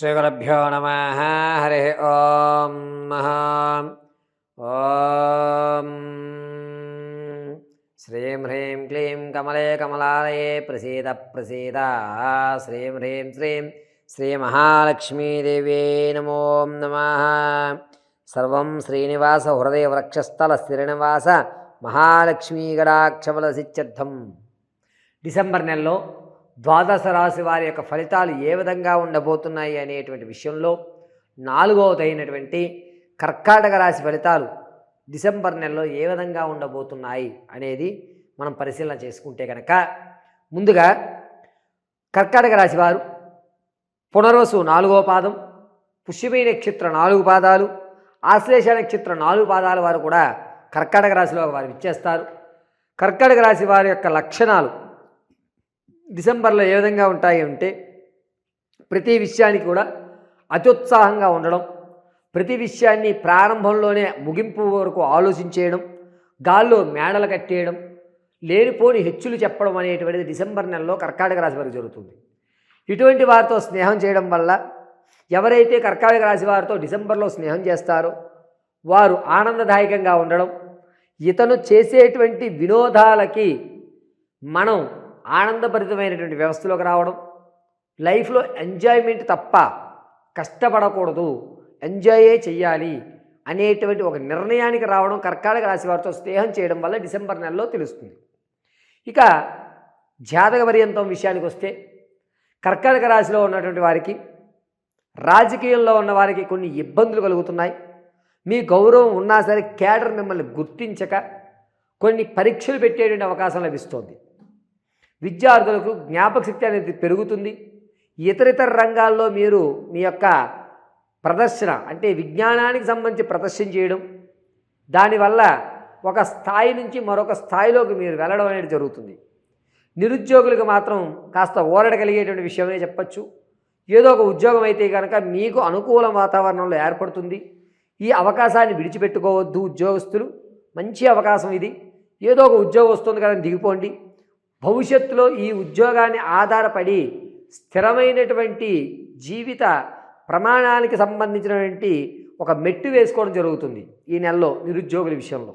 శ్రీగురుభ్యో నమః. హరి ఓం. ఓం శ్రీం హ్రీం క్లీం కమలే కమలాలయే ప్రసీద ప్రసీద. శ్రీం హ్రీం శ్రీం శ్రీ మహాలక్ష్మీదేవ్యై నమో నమః. సర్వం శ్రీనివాస హృదయ వృక్షస్థల స్థిరనివాస మహాలక్ష్మీగడాక్షవలసిత్యర్థం. డిసెంబర్ నెలలో ద్వాదశ రాశి వారి యొక్క ఫలితాలు ఏ విధంగా ఉండబోతున్నాయి అనేటువంటి విషయంలో నాలుగవదైనటువంటి కర్కాటక రాశి ఫలితాలు డిసెంబర్ నెలలో ఏ విధంగా ఉండబోతున్నాయి అనేది మనం పరిశీలన చేసుకుంటే కనుక, ముందుగా కర్కాటక రాశి వారు పునర్వసు 4వ పాదం, పుష్యమి నక్షత్ర 4 పాదాలు, ఆశ్లేష నక్షత్ర 4 పాదాల వారు కూడా కర్కాటక రాశిలో వారు విచ్చేస్తారు. కర్కాటక రాశి వారి యొక్క లక్షణాలు డిసెంబర్లో ఏ విధంగా ఉంటాయి అంటే, ప్రతి విషయానికి కూడా అత్యుత్సాహంగా ఉండడం, ప్రతి విషయాన్ని ప్రారంభంలోనే ముగింపు వరకు ఆలోచించేయడం, గాల్లో మేడలు కట్టేయడం, లేనిపోని హెచ్చులు చెప్పడం అనేటువంటిది డిసెంబర్ నెలలో కర్కాటక రాశి వారికి జరుగుతుంది. ఇటువంటి వారితో స్నేహం చేయడం వల్ల, ఎవరైతే కర్కాటక రాశి వారితో డిసెంబర్లో స్నేహం చేస్తారో వారు ఆనందదాయకంగా ఉండడం, ఇతను చేసేటువంటి వినోదాలకి మనం ఆనందభరితమైనటువంటి వ్యవస్థలోకి రావడం, లైఫ్లో ఎంజాయ్మెంట్ తప్ప కష్టపడకూడదు, ఎంజాయే చెయ్యాలి అనేటువంటి ఒక నిర్ణయానికి రావడం కర్కాటక రాశి వారితో స్నేహం చేయడం వల్ల డిసెంబర్ నెలలో తెలుస్తుంది. ఇక జాతక పర్యంతం విషయానికి వస్తే, కర్కాటక రాశిలో ఉన్నటువంటి వారికి, రాజకీయంలో ఉన్న వారికి కొన్ని ఇబ్బందులు కలుగుతున్నాయి. మీ గౌరవం ఉన్నా సరే కేడర్ మిమ్మల్ని గుర్తించక కొన్ని పరీక్షలు పెట్టేటువంటి అవకాశం లభిస్తుంది. విద్యార్థులకు జ్ఞాపక శక్తి అనేది పెరుగుతుంది. ఇతరితర రంగాల్లో మీరు మీ యొక్క ప్రదర్శన అంటే విజ్ఞానానికి సంబంధించి ప్రదర్శన చేయడం, దానివల్ల ఒక స్థాయి నుంచి మరొక స్థాయిలోకి మీరు వెళ్ళడం అనేది జరుగుతుంది. నిరుద్యోగులకు మాత్రం కాస్త ఊరట కలిగేటువంటి విషయమే చెప్పచ్చు. ఏదో ఒక ఉద్యోగం అయితే కనుక మీకు అనుకూల వాతావరణంలో ఏర్పడుతుంది. ఈ అవకాశాన్ని విడిచిపెట్టుకోవద్దు ఉద్యోగస్తులు, మంచి అవకాశం ఇది. ఏదో ఒక ఉద్యోగం వస్తుంది కదా దిగిపోండి. భవిష్యత్తులో ఈ ఉద్యోగాన్ని ఆధారపడి స్థిరమైనటువంటి జీవిత ప్రమాణానికి సంబంధించినటువంటి ఒక మెట్టు వేసుకోవడం జరుగుతుంది ఈ నెలలో నిరుద్యోగుల విషయంలో.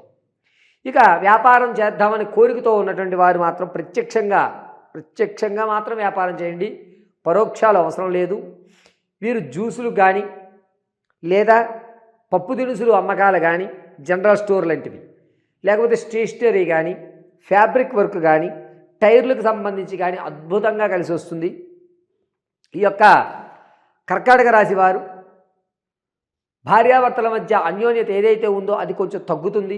ఇక వ్యాపారం చేద్దామని కోరికతో ఉన్నటువంటి వారు మాత్రం ప్రత్యక్షంగా మాత్రం వ్యాపారం చేయండి, పరోక్షాలు అవసరం లేదు. వీరు జ్యూసులు కానీ లేదా పప్పు దినుసులు అమ్మకాలు కానీ, జనరల్ స్టోర్ లాంటివి, లేకపోతే స్టేషనరీ కానీ, ఫ్యాబ్రిక్ వర్క్ కానీ, టైర్లకు సంబంధించి కానీ అద్భుతంగా కలిసి వస్తుంది. ఈ యొక్క కర్కాటక రాశి వారు భార్యాభర్తల మధ్య అన్యోన్యత ఏదైతే ఉందో అది కొంచెం తగ్గుతుంది.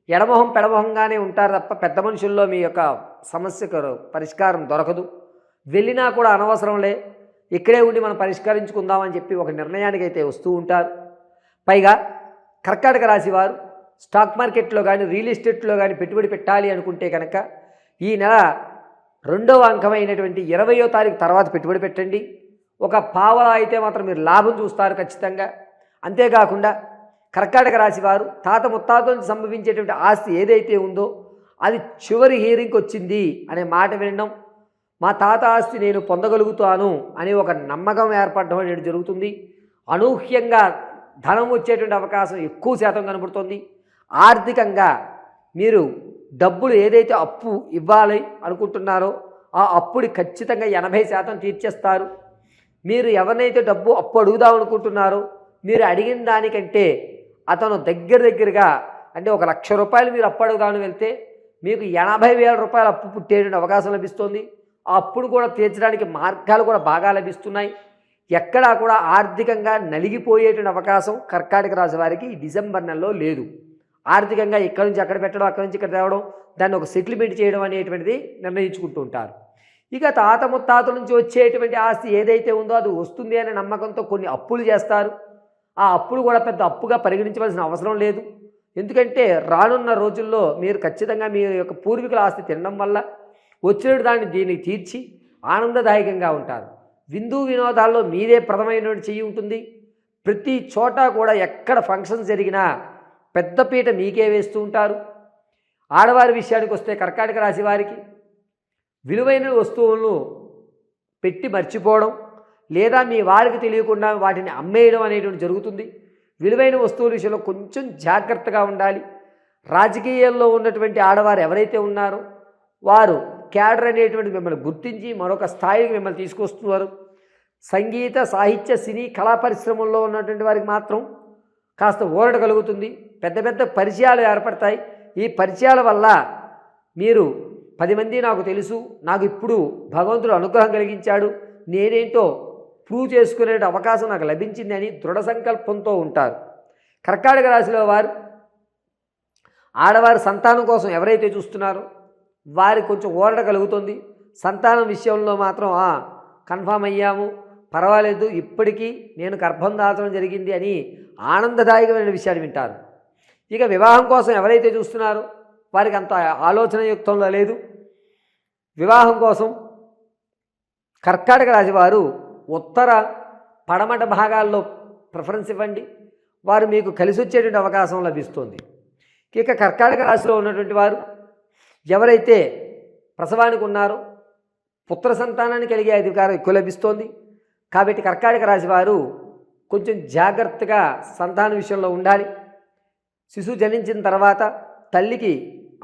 ఎడమొహం పెడమొహంగానే ఉంటారు తప్ప పెద్ద మనుషుల్లో మీ యొక్క సమస్యకు పరిష్కారం దొరకదు. వెళ్ళినా కూడా అనవసరంలే, ఇక్కడే ఉండి మనం పరిష్కరించుకుందామని చెప్పి ఒక నిర్ణయానికి అయితే వస్తూ ఉంటారు. పైగా కర్కాటక రాశి వారు స్టాక్ మార్కెట్లో కానీ రియల్ ఎస్టేట్లో కానీ పెట్టుబడి పెట్టాలి అనుకుంటే కనుక ఈ నెల 2వ అంకమైనటువంటి 20వ తారీఖు తర్వాత పెట్టుబడి పెట్టండి. ఒక పావలా అయితే మాత్రం మీరు లాభం చూస్తారు ఖచ్చితంగా. అంతేకాకుండా కర్కాటక రాశి వారు తాత ముత్తాతల నుంచి సంభవించేటువంటి ఆస్తి ఏదైతే ఉందో అది చివరి హీరింగ్కి వచ్చింది అనే మాట వినడం, మా తాత ఆస్తి నేను పొందగలుగుతాను అనే ఒక నమ్మకం ఏర్పడడం అనేది జరుగుతుంది. అనూహ్యంగా ధనం వచ్చేటువంటి అవకాశం ఎక్కువ శాతం కనబడుతుంది. ఆర్థికంగా మీరు డబ్బులు ఏదైతే అప్పు ఇవ్వాలి అనుకుంటున్నారో ఆ అప్పుని ఖచ్చితంగా 80% తీర్చేస్తారు. మీరు ఎవరినైతే డబ్బు అప్పు అడుగుదాం అనుకుంటున్నారో మీరు అడిగిన దానికంటే అతను దగ్గరగా అంటే 1,00,000 రూపాయలు మీరు అప్పు అడుగుదామని వెళ్తే మీకు 80,000 రూపాయలు అప్పు పుట్టేటువంటి అవకాశం లభిస్తుంది. ఆ అప్పును కూడా తీర్చడానికి మార్గాలు కూడా బాగా లభిస్తున్నాయి. ఎక్కడా కూడా ఆర్థికంగా నలిగిపోయేటువంటి అవకాశం కర్కాటక రాశి వారికి ఈ డిసెంబర్ నెలలో లేదు. ఆర్థికంగా ఇక్కడి నుంచి అక్కడ పెట్టడం, అక్కడి నుంచి ఇక్కడ తేవడం, దాన్ని ఒక సెటిల్మెంట్ చేయడం అనేటువంటిది నిర్ణయించుకుంటూ ఉంటారు. ఇక తాత ముత్తాతల నుంచి వచ్చేటువంటి ఆస్తి ఏదైతే ఉందో అది వస్తుంది అనే నమ్మకంతో కొన్ని అప్పులు చేస్తారు. ఆ అప్పులు కూడా పెద్ద అప్పుగా పరిగణించవలసిన అవసరం లేదు. ఎందుకంటే రానున్న రోజుల్లో మీరు ఖచ్చితంగా మీ యొక్క పూర్వీకుల ఆస్తి తినడం వల్ల వచ్చిన దాన్ని దీనికి తీర్చి ఆనందదాయకంగా ఉంటారు. విందు వినోదాల్లో మీదే ప్రథమైనటువంటి చెయ్యి ఉంటుంది. ప్రతి చోట కూడా ఎక్కడ ఫంక్షన్స్ జరిగినా పెద్దపీట మీకే వేస్తూ ఉంటారు. ఆడవారి విషయానికి వస్తే కర్కాటక రాశి వారికి విలువైన వస్తువులను పెట్టి మర్చిపోవడం, లేదా మీ వారికి తెలియకుండా వాటిని అమ్మేయడం అనేటువంటి జరుగుతుంది. విలువైన వస్తువుల విషయంలో కొంచెం జాగ్రత్తగా ఉండాలి. రాజకీయాల్లో ఉన్నటువంటి ఆడవారు ఎవరైతే ఉన్నారో వారు క్యాడర్ అనేటువంటి మిమ్మల్ని గుర్తించి మరొక స్థాయికి మిమ్మల్ని తీసుకొస్తున్నారు. సంగీత, సాహిత్య, సినీ, కళా పరిశ్రమల్లో ఉన్నటువంటి వారికి మాత్రం కాస్త ఊరట కలుగుతుంది. పెద్ద పెద్ద పరిచయాలు ఏర్పడతాయి. ఈ పరిచయాల వల్ల మీరు 10 మంది నాకు తెలుసు, నాకు ఇప్పుడు భగవంతుడు అనుగ్రహం కలిగించాడు, నేనేంటో ప్రూవ్ చేసుకునే అవకాశం నాకు లభించింది అని దృఢ సంకల్పంతో ఉంటారు. కర్కాటక రాశిలో వారు ఆడవారి సంతానం కోసం ఎవరైతే చూస్తున్నారో వారికి కొంచెం ఊరట కలుగుతుంది. సంతానం విషయంలో మాత్రం కన్ఫామ్ అయ్యాము, పర్వాలేదు, ఇప్పటికీ నేను గర్భం దాల్చడం జరిగింది అని ఆనందదాయకమైన విషయాన్ని వింటారు. ఇక వివాహం కోసం ఎవరైతే చూస్తున్నారో వారికి అంత ఆలోచన యుక్తంలో లేదు. వివాహం కోసం కర్కాటక రాశి వారు ఉత్తర పడమట భాగాల్లో ప్రిఫరెన్స్ ఇవ్వండి, వారు మీకు కలిసి వచ్చేటువంటి అవకాశం లభిస్తుంది. ఇక కర్కాటక రాశిలో ఉన్నటువంటి వారు ఎవరైతే ప్రసవానికి ఉన్నారో పుత్ర సంతానాన్ని కలిగే అధికారం ఎక్కువ లభిస్తోంది. కాబట్టి కర్కాటక రాశి వారు కొంచెం జాగ్రత్తగా సంతాన విషయంలో ఉండాలి. శిశువు జనించిన తర్వాత తల్లికి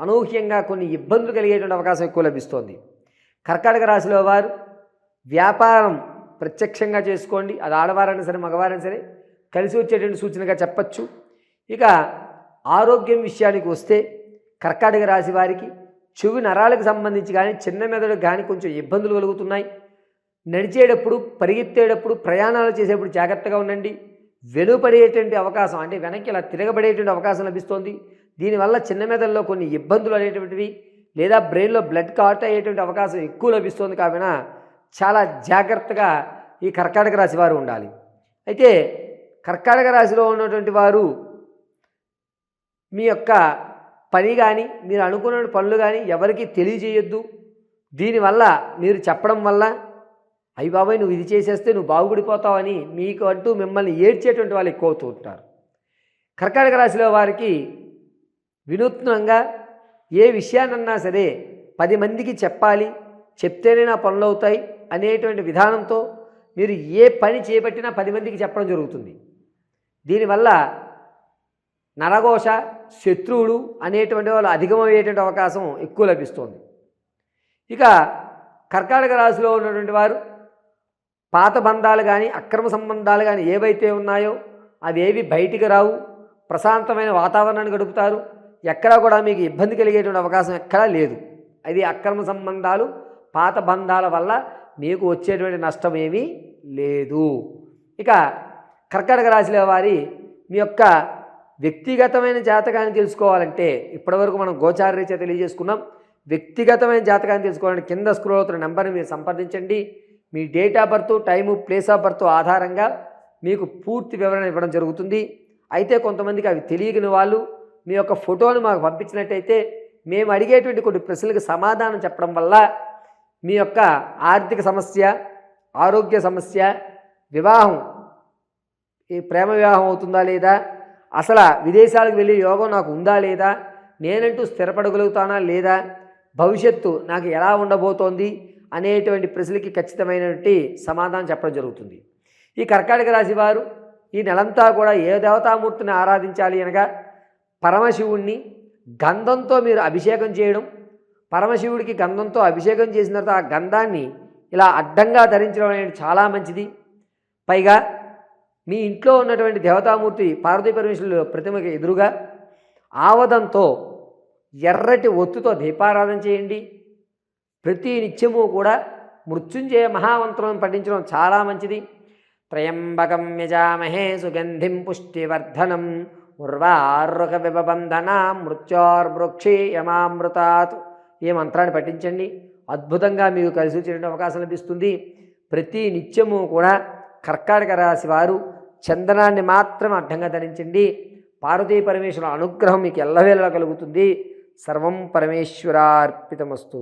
అనూహ్యంగా కొన్ని ఇబ్బందులు కలిగేటువంటి అవకాశం ఎక్కువ లభిస్తోంది. కర్కాటక రాశిలో వారు వ్యాపారం ప్రత్యక్షంగా చేసుకోండి, అది ఆడవారైనా సరే మగవారైనా సరే కలిసి వచ్చేటువంటి సూచనగా చెప్పచ్చు. ఇక ఆరోగ్యం విషయానికి వస్తే కర్కాటక రాశి వారికి చెవి నరాలకు సంబంధించి కానీ చిన్న మెదడుకు కానీ కొంచెం ఇబ్బందులు కలుగుతున్నాయి. నడిచేటప్పుడు, పరిగెత్తేటప్పుడు, ప్రయాణాలు చేసేటప్పుడు జాగ్రత్తగా ఉండండి. వెనుపడేటువంటి అవకాశం, అంటే వెనక్కి ఇలా తిరగబడేటువంటి అవకాశం లభిస్తోంది. దీనివల్ల చిన్న మెదడులో కొన్ని ఇబ్బందులు అనేటువంటివి లేదా బ్రెయిన్లో బ్లడ్ క్లాట్ అయ్యేటువంటి అవకాశం ఎక్కువ లభిస్తోంది. కాబట్టి చాలా జాగ్రత్తగా ఈ కర్కాటక రాశి వారు ఉండాలి. అయితే కర్కాటక రాశిలో ఉన్నటువంటి వారు మీ యొక్క పని కానీ మీరు అనుకున్న పనులు కానీ ఎవరికి తెలియజేయొద్దు. దీనివల్ల మీరు చెప్పడం వల్ల అయ్యి బాబాయ్ నువ్వు ఇది చేసేస్తే నువ్వు బాగుపడిపోతావని మీకు అంటూ మిమ్మల్ని ఏడ్చేటువంటి వాళ్ళు ఎక్కువ అవుతూ ఉంటారు. కర్కాటక రాశిలో వారికి వినూత్నంగా ఏ విషయాన్నన్నా సరే 10 మందికి చెప్పాలి, చెప్తేనే నా పనులు అవుతాయి అనేటువంటి విధానంతో మీరు ఏ పని చేపట్టినా 10 మందికి చెప్పడం జరుగుతుంది. దీనివల్ల నరఘోష, శత్రువులు అనేటువంటి వాళ్ళు అధికమయ్యేటువంటి అవకాశం ఎక్కువ లభిస్తుంది. ఇక కర్కాటక రాశిలో ఉన్నటువంటి వారు పాత బంధాలు కానీ అక్రమ సంబంధాలు కానీ ఏవైతే ఉన్నాయో అవి ఏవి బయటికి రావు. ప్రశాంతమైన వాతావరణాన్ని గడుపుతారు. ఎక్కడా కూడా మీకు ఇబ్బంది కలిగేటువంటి అవకాశం ఎక్కడా లేదు. అది అక్రమ సంబంధాలు, పాత బంధాల వల్ల మీకు వచ్చేటువంటి నష్టం ఏమీ లేదు. ఇక కర్కాటక రాశిలో వారి మీ యొక్క వ్యక్తిగతమైన జాతకాన్ని తెలుసుకోవాలంటే ఇప్పటివరకు మనం గోచారరీత్యా తెలియజేసుకున్నాం. వ్యక్తిగతమైన జాతకాన్ని తెలుసుకోవాలంటే కింద స్క్రోల్ అవుతున్న నెంబర్ని మీరు సంప్రదించండి. మీ date of birth, time, place of birth ఆధారంగా మీకు పూర్తి వివరణ ఇవ్వడం జరుగుతుంది. అయితే కొంతమందికి అవి తెలియని వాళ్ళు మీ యొక్క ఫోటోను మాకు పంపించినట్టయితే మేము అడిగేటువంటి కొన్ని ప్రశ్నలకు సమాధానం చెప్పడం వల్ల మీ యొక్క ఆర్థిక సమస్య, ఆరోగ్య సమస్య, వివాహం, ఈ ప్రేమ వివాహం అవుతుందా లేదా, అసలు విదేశాలకు వెళ్ళే యోగం నాకు ఉందా లేదా, నేనంటూ స్థిరపడగలుగుతానా లేదా, భవిష్యత్తు నాకు ఎలా ఉండబోతోంది అనేటువంటి ప్రశ్నలకి ఖచ్చితమైనటువంటి సమాధానం చెప్పడం జరుగుతుంది. ఈ కర్కాటక రాశి వారు ఈ నెలంతా కూడా ఏ దేవతామూర్తిని ఆరాధించాలి అనగా పరమశివుణ్ణి గంధంతో మీరు అభిషేకం చేయడం. పరమశివుడికి గంధంతో అభిషేకం చేసిన తర్వాత ఆ గంధాన్ని ఇలా అడ్డంగా ధరించడం అనేది చాలా మంచిది. పైగా మీ ఇంట్లో ఉన్నటువంటి దేవతామూర్తి పార్వతీ పరమేశ్వరుల ప్రతిమకి ఎదురుగా ఆవదంతో ఎర్రటి ఒత్తుతో దీపారాధన చేయండి. ప్రతి నిత్యము కూడా మృత్యుంజయ మహామంత్రం పఠించడం చాలా మంచిది. త్రయంబకం యజామహే సుగంధిం పుష్టివర్ధనం ఉర్వారుక విభబంధనా మృత్యోర్వృక్షీయమామృతాత్. ఈ మంత్రాన్ని పఠించండి. అద్భుతంగా మీకు కలిసి వచ్చేటువంటి అవకాశం లభిస్తుంది. ప్రతి నిత్యము కూడా కర్కాటక రాశి వారు చందనాన్ని మాత్రం అడ్డంగా ధరించండి. పార్వతీ పరమేశ్వరుల అనుగ్రహం మీకు ఎల్లవేళలా కలుగుతుంది. సర్వం పరమేశ్వరార్పితమస్తు.